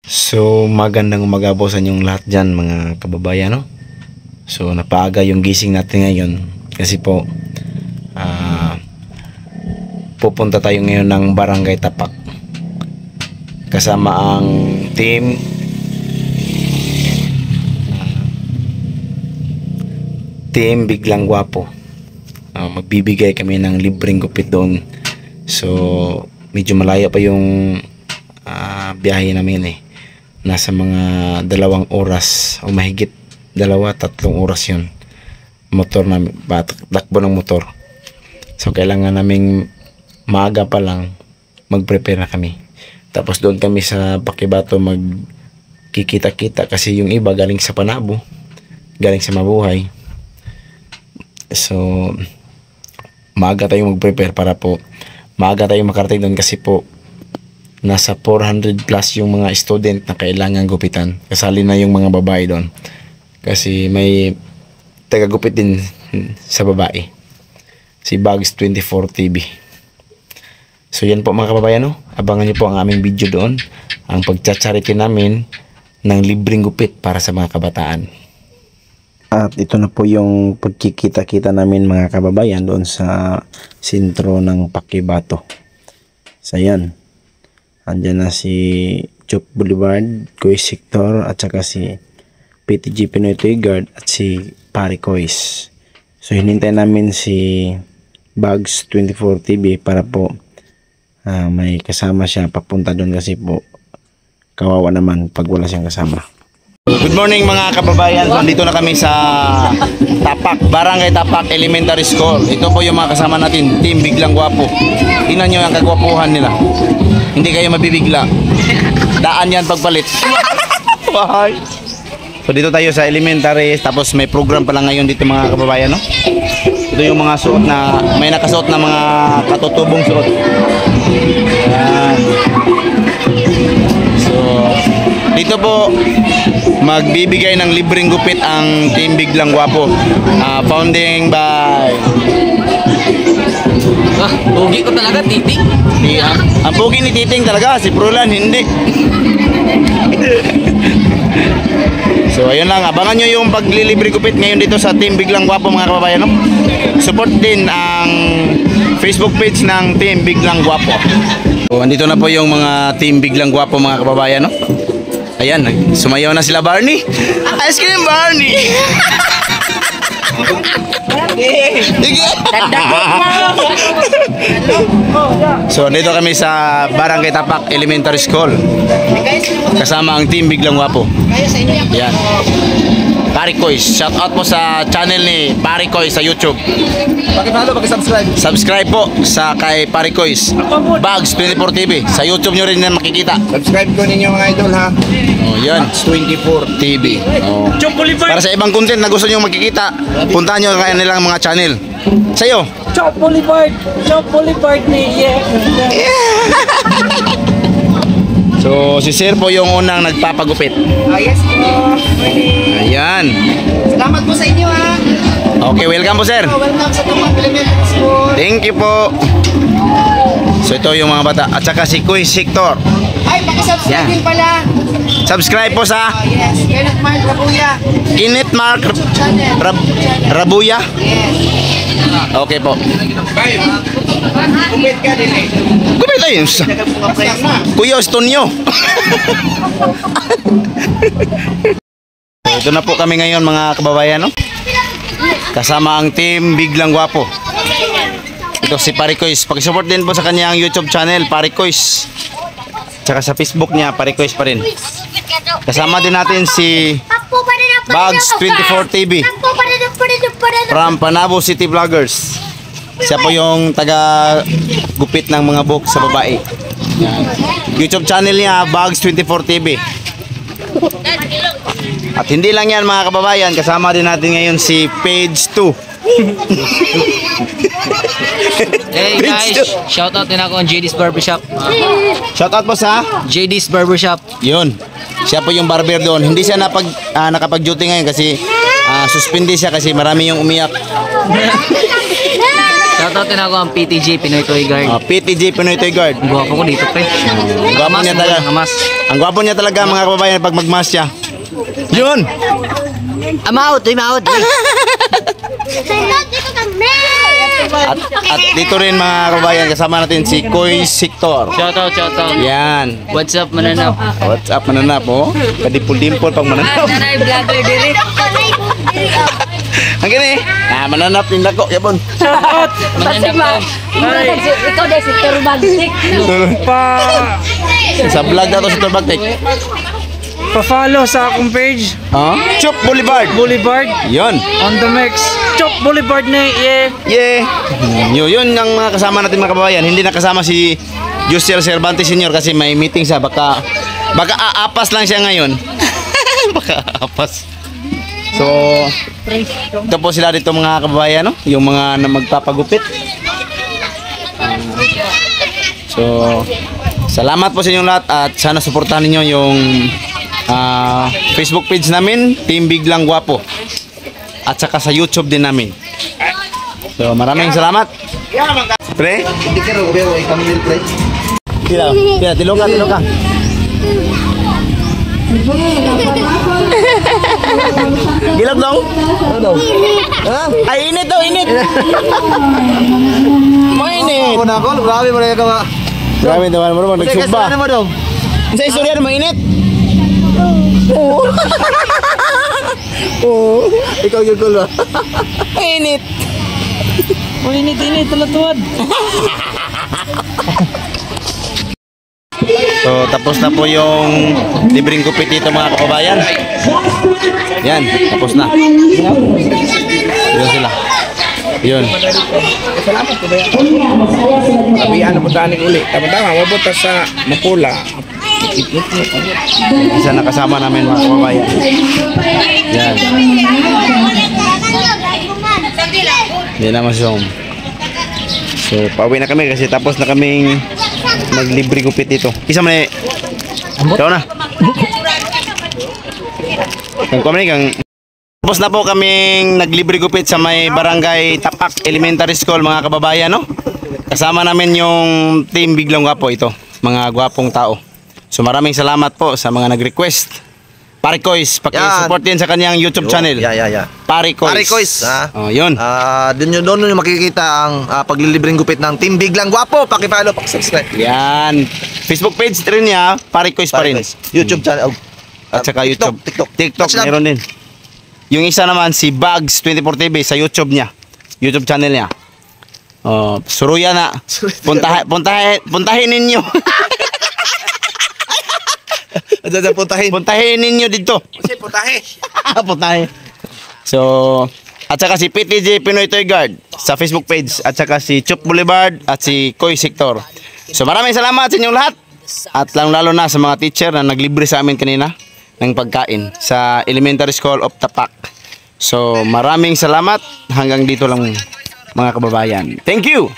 So magandang umaga po sa inyong lahat dyan mga kababayan, no? So napaaga yung gising natin ngayon kasi po pupunta tayo ngayon ng Barangay Tapak kasama ang team Biglang Gwapo. Magbibigay kami ng libreng gupit doon. So medyo malayo pa yung biyahe namin eh. Nasa mga 2 oras o mahigit 2-3 oras yun. Motor namin, takbo ng motor. So kailangan naming maaga pa lang mag-prepare na kami. Tapos doon kami sa Pakibato magkikita-kita kasi yung iba galing sa Panabo, galing sa Mabuhay. So maaga tayong mag-prepare para po maaga tayong makarating doon kasi po nasa 400 plus yung mga student na kailangan gupitan. Kasali na yung mga babae doon. Kasi may taga-gupit din sa babae. Si Bugs 24 TV. So yan po mga kababayan, no? Abangan nyo po ang aming video doon. Ang pagcha-charity namin ng libreng gupit para sa mga kabataan. At ito na po yung pagkikita-kita namin mga kababayan doon sa sentro ng Pakibato. So yan. Andyan na si Chop Boulevard, Kois Sector, at saka si PTG Pinoy Toy Guard at si Paricois. So hinintay namin si Bugs 24 TV para po may kasama siya papunta doon kasi po kawawa naman pag wala siyang kasama. Good morning mga kababayan. Nandito na kami sa Tapak, Barangay Tapak Elementary School. Ito po yung mga kasama natin, Team Biglang Gwapo. Tingnan nyo ang kagwapuhan nila. Hindi kayo mabibigla. Daan yan pagpalit. Bye. So dito tayo sa elementary. Tapos may program pala ngayon dito mga kababayan, no? Ito yung mga suot na may nakasuot na mga katutubong suot. Ayan. So dito po magbibigay ng libreng gupit ang Team Biglang Gwapo. Founding by Pugi ko talaga, Titing. ang pugi ni Titing talaga, si Prulan hindi. So ayun lang, abangan nyo yung paglilibre gupit ngayon dito sa Team Biglang Gwapo mga kababayan, no? Support din ang Facebook page ng Team Biglang Gwapo. So andito na po yung mga Team Biglang Gwapo mga kababayan, no? Ayan, sumayaw na sila Barney. Ice cream Barney. So dito kami sa Barangay Tapak Elementary School kasama ang Team Biglang Gwapo. Yan, Paricois, shout out po sa channel ni Paricois sa YouTube. Paki-follow, paki-subscribe. Subscribe po sa kay Paricois Bugs 24 TV. Sa YouTube nyo rin na makikita. Subscribe ko ninyo mga idol ha. Oh, yan. Bugs 24 TV. Oh. Para sa ibang content na gusto nyo makikita, puntahan nyo kaya nilang mga channel. Sa'yo? Chop Boulevard ni So, si Sir po yung unang nagpapagupit. Yes po. Ayan. Salamat po sa inyo ha. Okay, welcome po Sir. Welcome sa Tapak Elementary School. Thank you po. So, ito yung mga bata. At saka si Kois Sector. Ay, paki-subscribe din pala. Subscribe po sa Yes, Kenneth Mark Rabuya. Kenneth Mark Channel. Rabuya. Yes. Okay po. Bye. Kumit ka din eh. Gupit tayo. Kuya Ostonyo. Ito na po kami ngayon mga kababayan, no? Kasama ang Team Biglang Gwapo. Ito si Paricois. Pakisupport din po sa kanyang YouTube channel, Paricois. Tsaka sa Facebook niya, Paricois pa rin. Kasama din natin si Bugs 24 TV from Panabo City Vloggers. Siya po yung taga gupit ng mga buhok sa babae. Yan. YouTube channel niya, Bugs 24 TV. At hindi lang yan mga kababayan, kasama din natin ngayon si Page 2. Hey guys, shout out din ako ang JD's Barbershop. Shoutout po sa JD's Barbershop. yun. Siya po yung barber doon. Hindi siya nakapag-duty ngayon kasi suspindi siya kasi marami yung umiyak. Shoutout din ako ang PTG, Pinoy Toy Guard. PTG Pinoy Toy Guard. Ang gwapo ko dito, pre. Gwapo niya talaga. Amas. Ang gwapo niya talaga mga kababayan pag magmas siya. Yun! Amaut, maut. At dito rin mga kababayan, kasama natin si Koy Sector. Shoutout. Yan. What's up, mananaw? What's up, mananap, oh? Kadimpol-dimpol pag mananap. Nanay vlogger diri. Ang gini. Mananap din ako, yapon. Mananaw. Ikaw dahil si Turbagtik. Sa vlog na to si Turbagtik. Pa-follow sa akong page, Chup Boulevard. Boulevard, Yun. on the mix. Chop Boulevard na Yeah. Yun ang mga kasama natin mga kababayan. Hindi nakasama si Jusiel Cervantes Sr. kasi may meeting siya. Baka aapas lang siya ngayon. Baka aapas. So, ito po sila dito mga kababayan, no? Yung mga na magpapagupit. So, salamat po sa inyong lahat at sana suportahan ninyo yung Facebook page namin, Team Biglang Guwapo. At saka sa YouTube din namin. So, maraming salamat. Pre? Hindi ka rin, kami nil, pre. Tila, tilong ka. Gilap dong? Ay, init daw, init. Mainit. Ako na ako, grabe mo na yung kawa. Grabe naman mo naman, nagsumba. Ano mo dong? Sa istorya na mainit. Oo. Oo. Ikaw yung gulo. Mainit. Init, tulad-tulad. So, tapos na po yung libreng gupit dito mga kababayan. Yan, tapos na. Yun sila. Yun. Sabi, ano po tanig uli? Tama-tama, mabuta sa mapula. Isa na kasama namin mga kababayan. Yan. Yan naman siya. So, pauwi na kami kasi tapos na kaming maglibre gupit dito. Isa man eh. Ikaw na. Tapos na po kaming naglibre gupit sa may barangay Tapak Elementary School mga kababayan, no? Kasama namin yung Team Biglang Guwapo ito. Mga gwapong tao. So maraming salamat po sa mga nag-request. Pare Kois, paki-support din sa kanyang YouTube channel. Yeah. Pare Kois. Pare Kois, ha? Oh, yun. Doon nyo makikita ang paglilibring gupit ng Team Biglang Guwapo. Paki-follow, paki-subscribe. Yan. Facebook page rin niya, Pare Kois pa rin. YouTube channel. At saka YouTube. TikTok Touch lang. meron din. Yung isa naman si Bugs 24 TV sa YouTube niya. YouTube channel niya. Oh, suruya na. Puntahin ninyo. Puntahin ninyo dito. Kasi putahe. Puntahin. So, at saka si PTG Pinoy Toy Guard sa Facebook page at saka si Chup Boulevard at si Koy Sector. So, maraming salamat sa inyong lahat. At lalo na sa mga teacher na naglibre sa amin kanina ng pagkain sa Elementary School of Tapak. So, maraming salamat. Hanggang dito lang mga kababayan. Thank you!